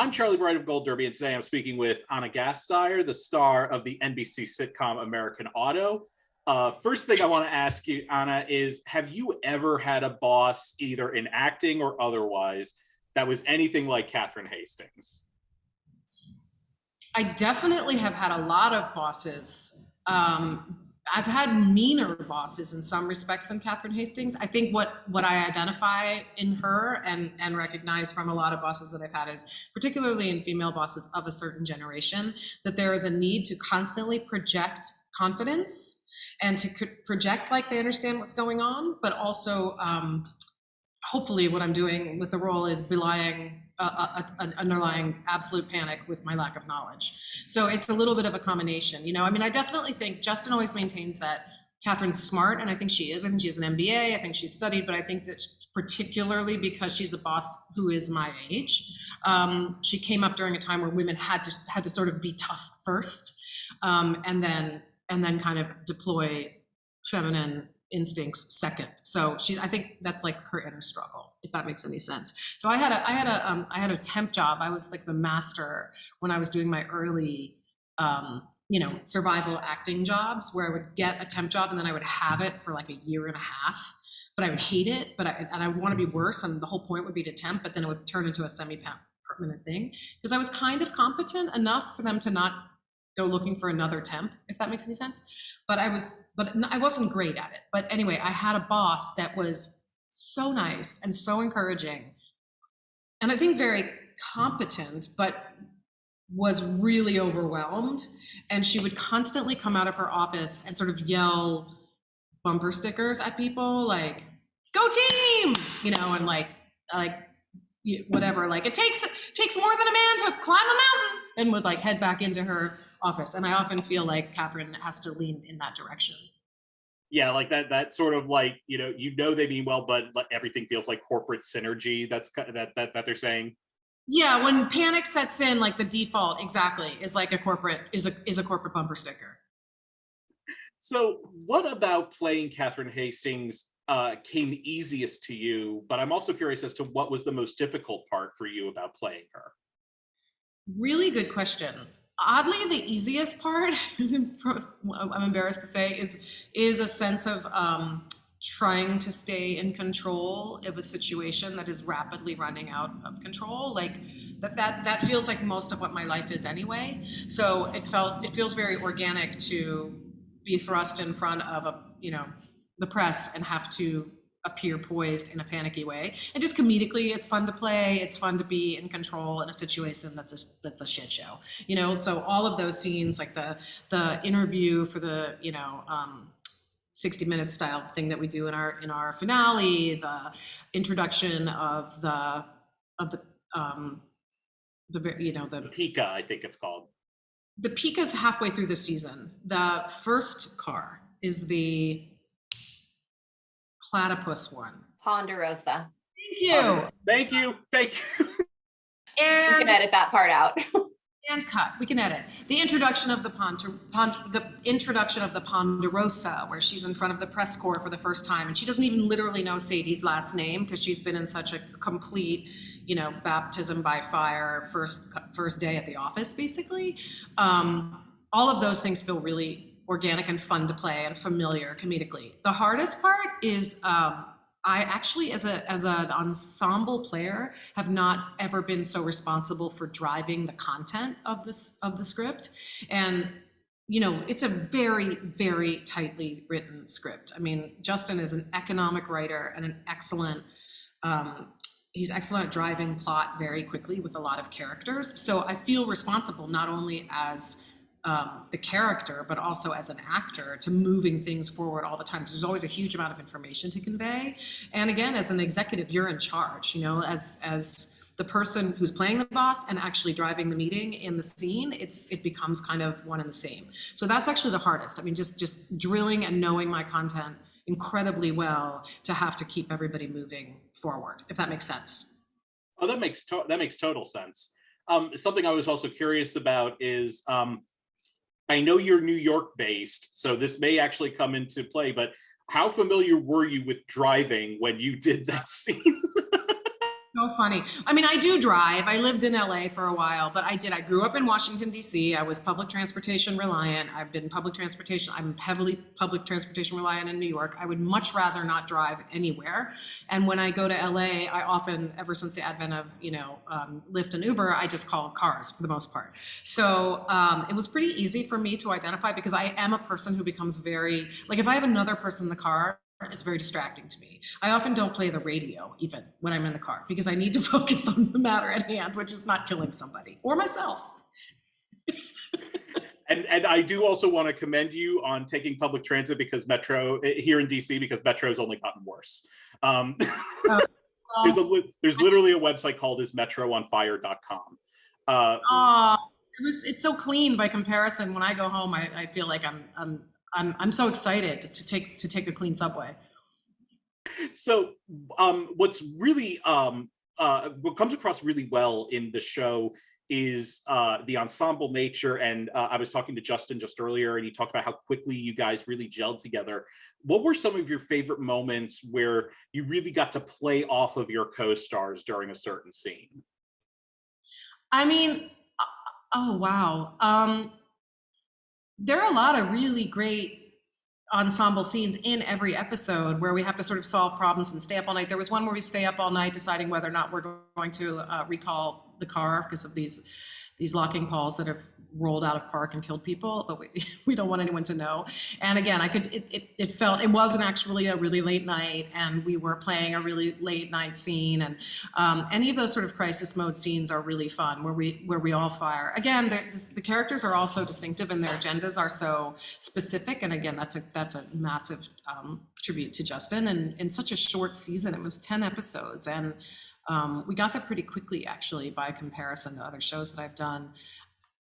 I'm Charlie Bright of Gold Derby, and today I'm speaking with Anna Gasteyer, the star of the NBC sitcom American Auto. First thing I want to ask you, Anna, is have you ever had a boss, either in acting or otherwise, that was anything like Katherine Hastings? I definitely have had a lot of bosses. I've had meaner bosses in some respects than Katherine Hastings. I think what I identify in her and recognize from a lot of bosses that I've had is, particularly in female bosses of a certain generation, that there is a need to constantly project confidence and to project like they understand what's going on, but also hopefully what I'm doing with the role is belying an underlying absolute panic with my lack of knowledge. So it's a little bit of a combination, you know. I mean, I definitely think Justin always maintains that Katherine's smart, and I think she is. I think she has an MBA. I think she's studied, but I think that particularly because she's a boss who is my age, she came up during a time where women had to sort of be tough first, and then kind of deploy feminine instincts second. So I think that's like her inner struggle, if that makes any sense. So I had a temp job. I was like the master when I was doing my early survival acting jobs, where I would get a temp job and then I would have it for like a year and a half, but I would hate it, and I would want to be worse, and the whole point would be to temp, but then it would turn into a semi-permanent thing because I was kind of competent enough for them to not go looking for another temp, if that makes any sense. But I wasn't great at it. But anyway, I had a boss that was so nice and so encouraging, and I think very competent, but was really overwhelmed. And she would constantly come out of her office and sort of yell bumper stickers at people like, "Go team!" You know, and like whatever, like it takes more than a man to climb a mountain, and would like head back into her office. And I often feel like Katherine has to lean in that direction. Yeah, like that sort of like, they mean well, but everything feels like corporate synergy. That they're saying. Yeah, when panic sets in, like the default exactly is like a corporate bumper sticker. So what about playing Katherine Hastings came easiest to you? But I'm also curious as to what was the most difficult part for you about playing her? Really good question. Oddly, the easiest part, I'm embarrassed to say, is a sense of trying to stay in control of a situation that is rapidly running out of control. Like that feels like most of what my life is anyway. So it feels very organic to be thrust in front of the press and have to appear poised in a panicky way. And just comedically, it's fun to play. It's fun to be in control in a situation that's a shit show. So all of those scenes, like the interview for the 60 Minutes style thing that we do in our finale, the introduction of the Pika, I think it's called. The Pika's halfway through the season. The first car is the platypus one. Ponderosa. Thank you. Thank you. And we can edit that part out. And cut. We can edit the introduction of the Ponderosa, where she's in front of the press corps for the first time, and she doesn't even literally know Sadie's last name because she's been in such a complete, baptism by fire first day at the office, basically. All of those things feel really organic and fun to play and familiar comedically. The hardest part is I actually, as an ensemble player, have not ever been so responsible for driving the content of the script. And it's a very, very tightly written script. I mean, Justin is an economic writer and an excellent. He's excellent at driving plot very quickly with a lot of characters. So I feel responsible not only as the character, but also as an actor, to moving things forward all the time, because there's always a huge amount of information to convey. And again, as an executive, you're in charge, as the person who's playing the boss and actually driving the meeting in the scene, it becomes kind of one and the same. So that's actually the hardest. I mean, just drilling and knowing my content incredibly well to have to keep everybody moving forward, if that makes sense. Oh, that makes total sense. Something I was also curious about is, I know you're New York based, so this may actually come into play, but how familiar were you with driving when you did that scene? so funny. I mean, I do drive. I lived in LA for a while, but I grew up in Washington, D.C. I was public transportation reliant. I'm heavily public transportation reliant in New York. I would much rather not drive anywhere. And when I go to LA, I often, ever since the advent of, Lyft and Uber, I just call cars for the most part. So it was pretty easy for me to identify because I am a person who becomes very, like if I have another person in the car, it's very distracting to me. I often don't play the radio even when I'm in the car because I need to focus on the matter at hand, which is not killing somebody or myself. And I do also want to commend you on taking public transit because Metro here in DC, because Metro's only gotten worse. There's literally a website called ismetroonfire.com. It's so clean by comparison. When I go home, I feel like I'm so excited to take a clean subway. So what's really what comes across really well in the show is the ensemble nature. And I was talking to Justin just earlier, and he talked about how quickly you guys really gelled together. What were some of your favorite moments where you really got to play off of your co-stars during a certain scene? I mean, oh wow. There are a lot of really great ensemble scenes in every episode where we have to sort of solve problems and stay up all night. There was one where we stay up all night deciding whether or not we're going to recall the car because of these locking paws that have rolled out of park and killed people, but we don't want anyone to know. And again, it wasn't actually a really late night, and we were playing a really late night scene. And any of those sort of crisis mode scenes are really fun, where we all fire. Again, the characters are all so distinctive and their agendas are so specific. And again, that's a massive tribute to Justin. And in such a short season, it was 10 episodes, and we got there pretty quickly, actually, by comparison to other shows that I've done.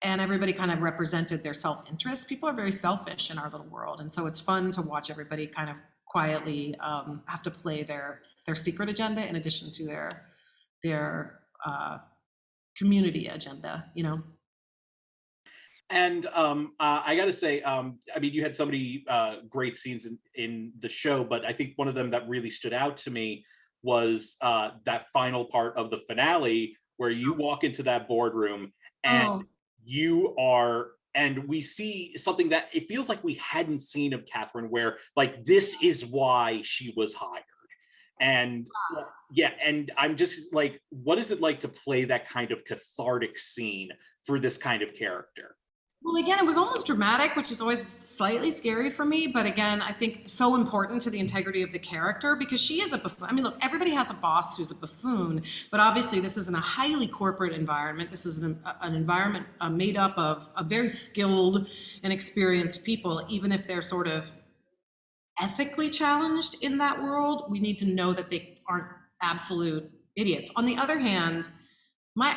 And everybody kind of represented their self-interest. People are very selfish in our little world. And so it's fun to watch everybody kind of quietly have to play their secret agenda in addition to their community agenda, And I got to say, I mean, you had so many great scenes in the show, but I think one of them that really stood out to me was that final part of the finale where you walk into that boardroom and and we see something that it feels like we hadn't seen of Katherine, where like, this is why she was hired. And yeah, and I'm just like, what is it like to play that kind of cathartic scene for this kind of character? Well, again, it was almost dramatic, which is always slightly scary for me. But again, I think so important to the integrity of the character, because she is a buffoon. I mean, look, everybody has a boss who's a buffoon, but obviously this is in a highly corporate environment. This is an environment made up of very skilled and experienced people. Even if they're sort of ethically challenged in that world, we need to know that they aren't absolute idiots. On the other hand, my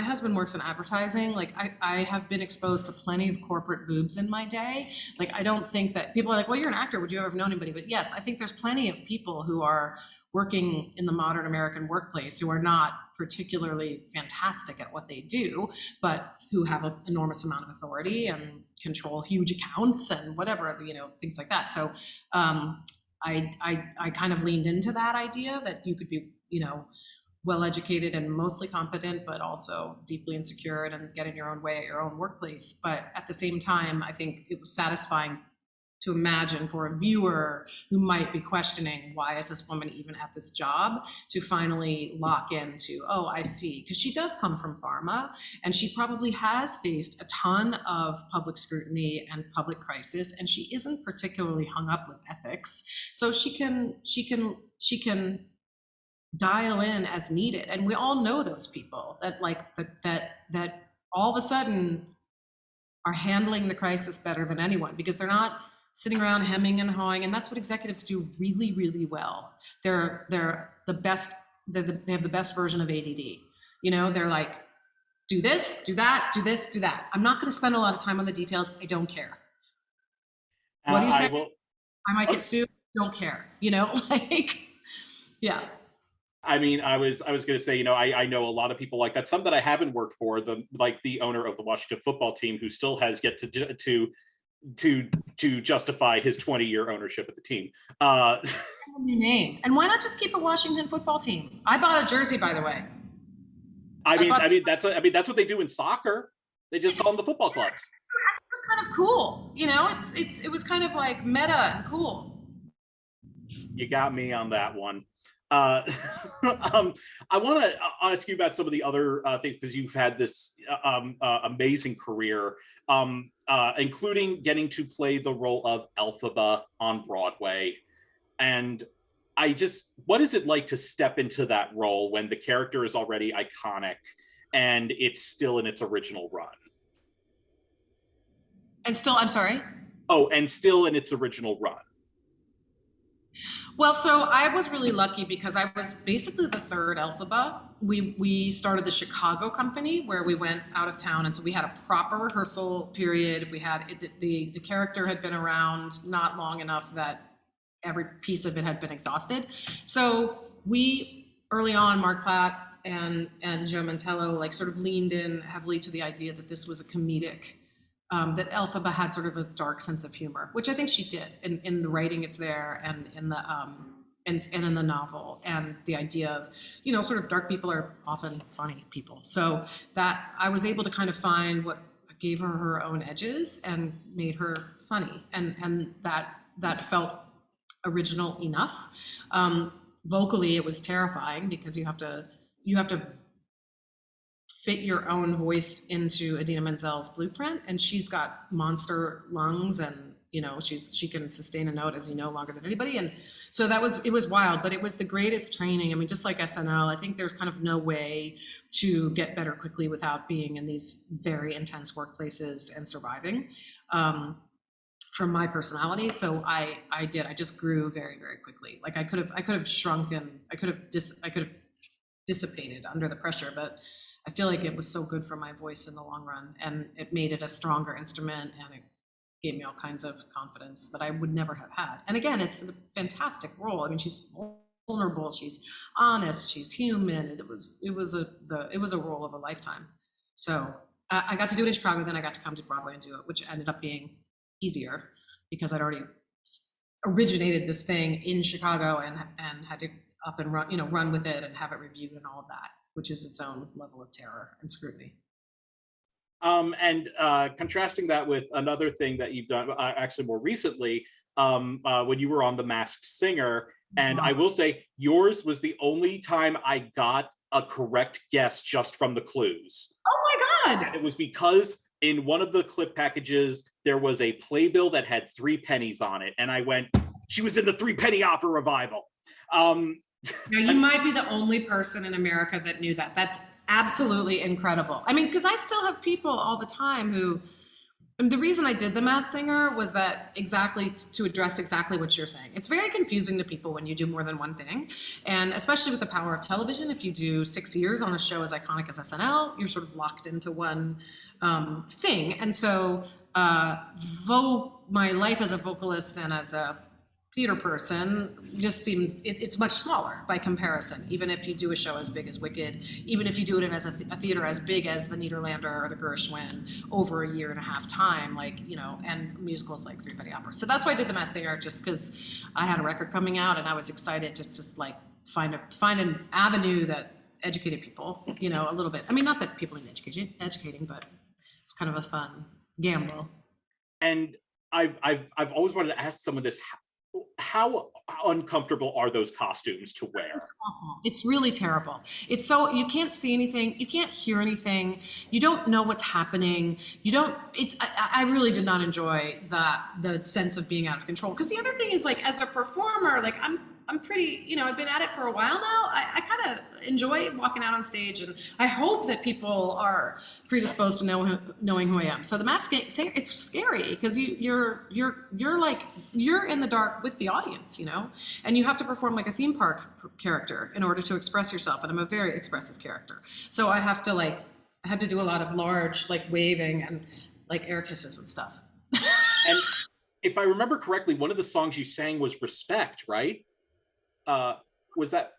husband works in advertising. Like I have been exposed to plenty of corporate boobs in my day. Like, I don't think that people are like, well, you're an actor, would you ever have known anybody? But yes, I think there's plenty of people who are working in the modern American workplace who are not particularly fantastic at what they do, but who have an enormous amount of authority and control huge accounts and whatever, things like that. So I kind of leaned into that idea that you could be, well-educated and mostly competent, but also deeply insecure and get in your own way at your own workplace. But at the same time, I think it was satisfying to imagine for a viewer who might be questioning, why is this woman even at this job, to finally lock into, oh, I see. Because she does come from pharma, and she probably has faced a ton of public scrutiny and public crisis, and she isn't particularly hung up with ethics. So she can dial in as needed. And we all know those people that that all of a sudden are handling the crisis better than anyone, because they're not sitting around hemming and hawing. And that's what executives do really, really well. They're the best. They have the best version of ADD. They're like, do this, do that, do this, do that. I'm not going to spend a lot of time on the details. I don't care. What do you say? I might get sued. Don't care. Yeah. I mean, I was going to say, I know a lot of people like that. Some that I haven't worked for, the owner of the Washington football team, who still has yet to justify his 20-year ownership of the team. a new name. And why not just keep a Washington football team? I bought a jersey, by the way. I mean that's what they do in soccer. They just call them the football clubs. It was kind of cool, you know. It was kind of like meta and cool. You got me on that one. I want to ask you about some of the other things, because you've had this amazing career, including getting to play the role of Elphaba on Broadway. And what is it like to step into that role when the character is already iconic and it's still in its original run? And still, I'm sorry? Oh, and still in its original run. Well, so I was really lucky because I was basically the third Elphaba. We started the Chicago company where we went out of town, and so we had a proper rehearsal period. We had the character had been around not long enough that every piece of it had been exhausted. So we early on, Mark Platt and Joe Mantello like sort of leaned in heavily to the idea that this was a comedic. That Elphaba had sort of a dark sense of humor, which I think she did in the writing. It's there, and in the and in the novel, and the idea of, you know, sort of dark people are often funny people. So that I was able to kind of find what gave her own edges and made her funny, and that felt original enough. Vocally, it was terrifying because you have to fit your own voice into Idina Menzel's blueprint, and she's got monster lungs, and you know she can sustain a note, as you know, longer than anybody. And so it was wild, but it was the greatest training. I mean, just like SNL, I think there's kind of no way to get better quickly without being in these very intense workplaces and surviving. From my personality, so I just grew very, very quickly. Like I could have shrunken, I could have dissipated under the pressure, but I feel like it was so good for my voice in the long run, and it made it a stronger instrument, and it gave me all kinds of confidence that I would never have had. And again, it's a fantastic role. I mean, she's vulnerable, she's honest, she's human. It was a role of a lifetime. So I got to do it in Chicago, then I got to come to Broadway and do it, which ended up being easier because I'd already originated this thing in Chicago and had to up and run with it and have it reviewed and all of that, which is its own level of terror and scrutiny. And contrasting that with another thing that you've done, actually more recently, when you were on The Masked Singer, and I will say yours was the only time I got a correct guess just from the clues. Oh my God! And it was because in one of the clip packages, there was a playbill that had 3 pennies on it, and I went, she was in the 3 penny opera revival. Now, you might be the only person in America that knew that. That's absolutely incredible. I mean, because I still have people all the time who, and the reason I did The Masked Singer was that exactly to address exactly what you're saying. It's very confusing to people when you do more than one thing. And especially with the power of television, if you do 6 years on a show as iconic as SNL, you're sort of locked into one thing. And so my life as a vocalist and as a theater person just seemed, it's much smaller by comparison. Even if you do a show as big as Wicked, even if you do it in as a theater as big as the Nederlander or the Gershwin over a year and a half time, like, you know, and musicals like 3 penny opera. So that's why I did The Masked Singer, just because I had a record coming out and I was excited to just like find an avenue that educated people, you know, a little bit. I mean, not that people need educating, but it's kind of a fun gamble. And I've always wanted to ask someone this. How uncomfortable are those costumes to wear? It's really terrible. It's so, you can't see anything, you can't hear anything, you don't know what's happening. I really did not enjoy the sense of being out of control. Because the other thing is, like, as a performer, like I'm pretty, you know, I've been at it for a while now. I kind of enjoy walking out on stage, and I hope that people are predisposed to knowing who I am. So The Masked Singer, it's scary because you're in the dark with the audience, you know, and you have to perform like a theme park character in order to express yourself. And I'm a very expressive character, so I had to do a lot of large like waving and like air kisses and stuff. And if I remember correctly, one of the songs you sang was Respect, right? Was that,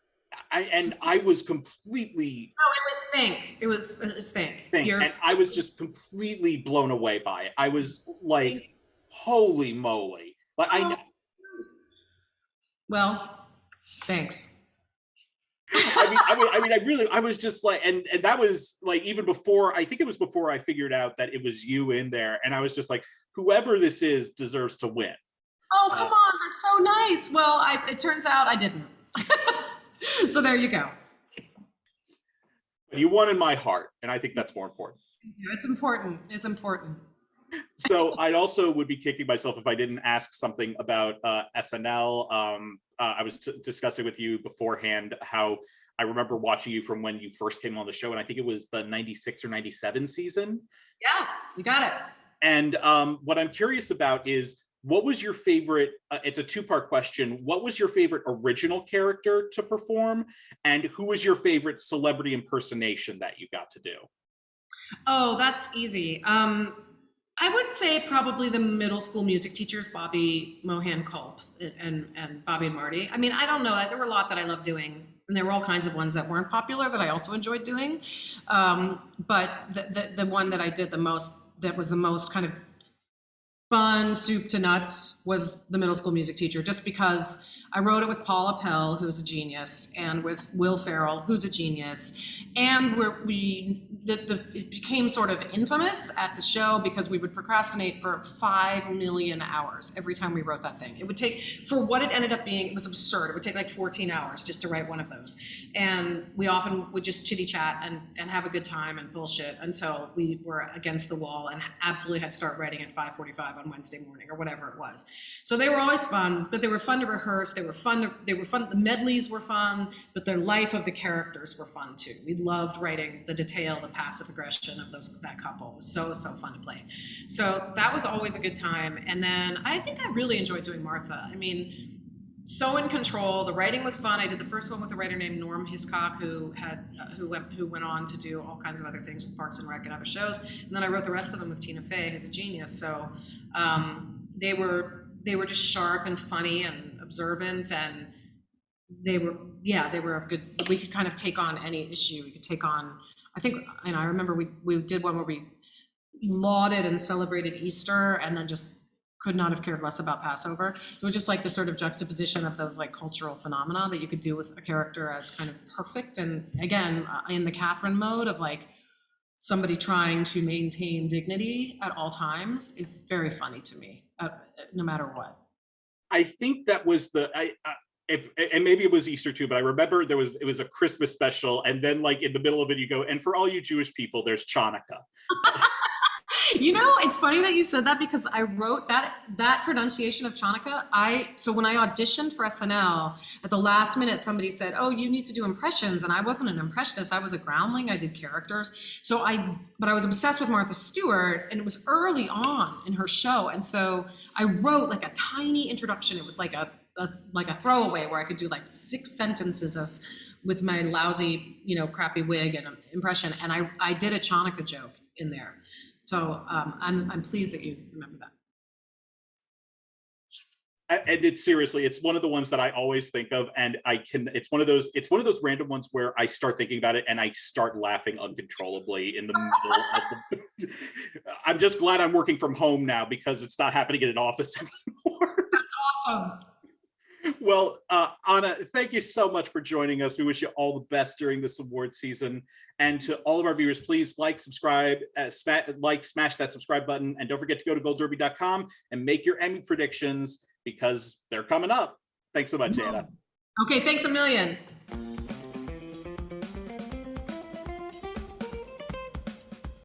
I was completely... No, it was Think. It was Think. And I was just completely blown away by it. I was like, holy moly. Like, Well, Thanks. I was just like, and that was like, even before, I think it was before I figured out that it was you in there. And I was just like, whoever this is deserves to win. Oh, come on. That's so nice. Well, it turns out I didn't. So there you go. You won in my heart. And I think that's more important. It's important. It's important. So I also would be kicking myself if I didn't ask something about SNL. I was discussing with you beforehand how I remember watching you from when you first came on the show, and I think it was the 96 or 97 season. Yeah, you got it. And what I'm curious about is, what was your favorite, it's a two-part question, what was your favorite original character to perform, and who was your favorite celebrity impersonation that you got to do? Oh, that's easy. I would say probably the middle school music teachers, Bobby Mohan Culp and Bobby and Marty. I mean, I don't know. There were a lot that I loved doing, and there were all kinds of ones that weren't popular that I also enjoyed doing. But the one that I did the most, that was the most kind of fun, soup to nuts, was the middle school music teacher, just because I wrote it with Paula Pell, who's a genius, and with Will Ferrell, who's a genius. And it became sort of infamous at the show because we would procrastinate for 5 million hours every time we wrote that thing. It would take, for what it ended up being, it was absurd. It would take like 14 hours just to write one of those. And we often would just chitty chat and have a good time and bullshit until we were against the wall and absolutely had to start writing at 5:45 on Wednesday morning or whatever it was. So they were always fun, but they were fun to rehearse. They were fun. The medleys were fun, but the life of the characters were fun too. We loved writing the detail, the passive aggression of that couple. It was so fun to play. So that was always a good time. And then I think I really enjoyed doing Martha. I mean, so in control. The writing was fun. I did the first one with a writer named Norm Hiscock, who went on to do all kinds of other things with Parks and Rec and other shows. And then I wrote the rest of them with Tina Fey, who's a genius. So they were just sharp and funny and observant, and they were a good. We could kind of take on any issue. We could take on. I think, and I remember we did one where we lauded and celebrated Easter, and then just could not have cared less about Passover. So it was just like the sort of juxtaposition of those like cultural phenomena that you could do with a character as kind of perfect, and again in the Katherine mode of like somebody trying to maintain dignity at all times is very funny to me, no matter what. I think that was and maybe it was Easter too, but I remember it was a Christmas special, and then like in the middle of it you go, and for all you Jewish people, there's Chanukah. You know, it's funny that you said that, because I wrote that pronunciation of Chanukah. So when I auditioned for SNL, at the last minute, somebody said, "Oh, you need to do impressions," and I wasn't an impressionist. I was a groundling. I did characters. But I was obsessed with Martha Stewart, and it was early on in her show, and so I wrote like a tiny introduction. It was like a throwaway where I could do like 6 sentences with my lousy, crappy wig and impression, and I did a Chanukah joke in there. So I'm pleased that you remember that. And it's one of the ones that I always think of, and it's one of those random ones where I start thinking about it and I start laughing uncontrollably in the middle of the. I'm just glad I'm working from home now, because it's not happening in an office anymore. That's awesome. Well, Anna, thank you so much for joining us. We wish you all the best during this award season. And to all of our viewers, please like, subscribe, smash that subscribe button. And don't forget to go to goldderby.com and make your Emmy predictions, because they're coming up. Thanks so much, Anna. Okay, thanks a million.